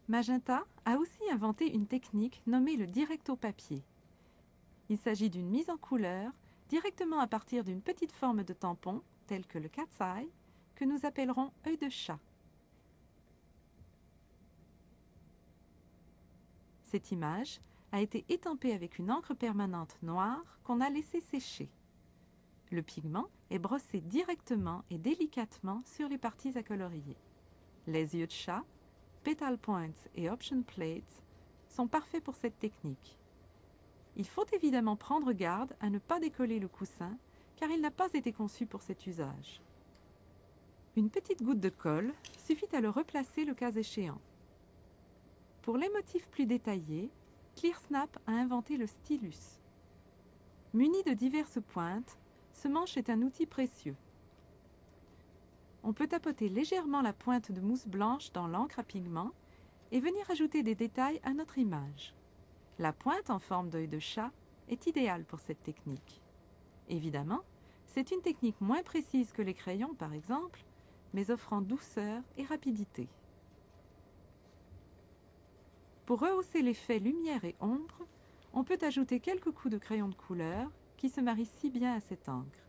Magenta a aussi inventé une technique nommée le directo-papier. Il s'agit d'une mise en couleur directement à partir d'une petite forme de tampon, telle que le cat's eye, que nous appellerons œil de chat. Cette image a été étampée avec une encre permanente noire qu'on a laissée sécher. Le pigment est brossé directement et délicatement sur les parties à colorier. Les yeux de chat, petal points et option plates sont parfaits pour cette technique. Il faut évidemment prendre garde à ne pas décoller le coussin car il n'a pas été conçu pour cet usage. Une petite goutte de colle suffit à le replacer le cas échéant. Pour les motifs plus détaillés, ClearSnap a inventé le stylus. Muni de diverses pointes, ce manche est un outil précieux. On peut tapoter légèrement la pointe de mousse blanche dans l'encre à pigment et venir ajouter des détails à notre image. La pointe en forme d'œil de chat est idéale pour cette technique. Évidemment, c'est une technique moins précise que les crayons par exemple, mais offrant douceur et rapidité. Pour rehausser l'effet lumière et ombre, on peut ajouter quelques coups de crayon de couleur qui se marient si bien à cette encre.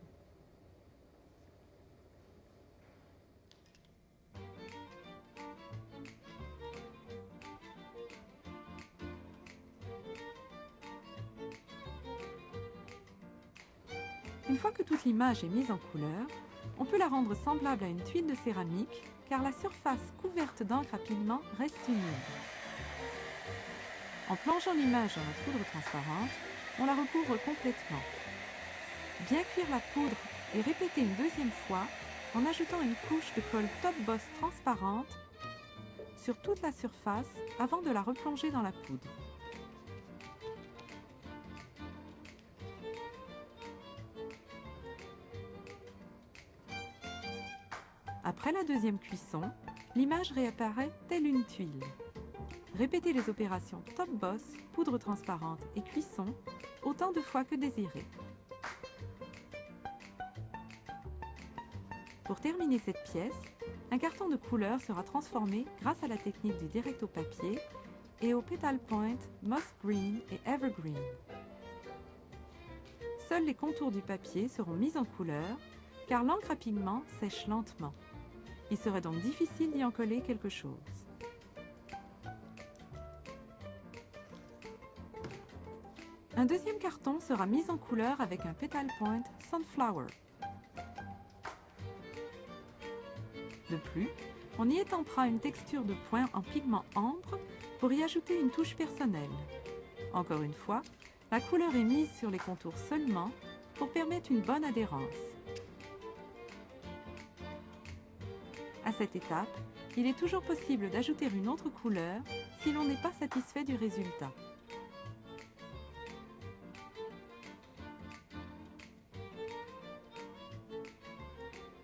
Une fois que toute l'image est mise en couleur, on peut la rendre semblable à une tuile de céramique car la surface couverte d'encre à pigment reste humide. En plongeant l'image dans la poudre transparente, on la recouvre complètement. Bien cuire la poudre et répéter une deuxième fois en ajoutant une couche de colle Top Boss transparente sur toute la surface avant de la replonger dans la poudre. Après la deuxième cuisson, l'image réapparaît telle une tuile. Répétez les opérations Top Boss, poudre transparente et cuisson autant de fois que désiré. Pour terminer cette pièce, un carton de couleur sera transformé grâce à la technique du direct au papier et aux Petal Point, Moss Green et Evergreen. Seuls les contours du papier seront mis en couleur car l'encre à pigment sèche lentement. Il serait donc difficile d'y en coller quelque chose. Un deuxième carton sera mis en couleur avec un Petal Point Sunflower. De plus, on y étampera une texture de point en pigment ambre pour y ajouter une touche personnelle. Encore une fois, la couleur est mise sur les contours seulement pour permettre une bonne adhérence. À cette étape, il est toujours possible d'ajouter une autre couleur si l'on n'est pas satisfait du résultat.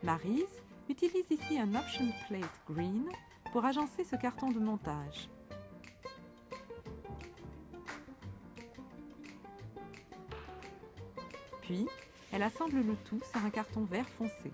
Maryse utilise ici un Option Plate Green pour agencer ce carton de montage. Puis, elle assemble le tout sur un carton vert foncé.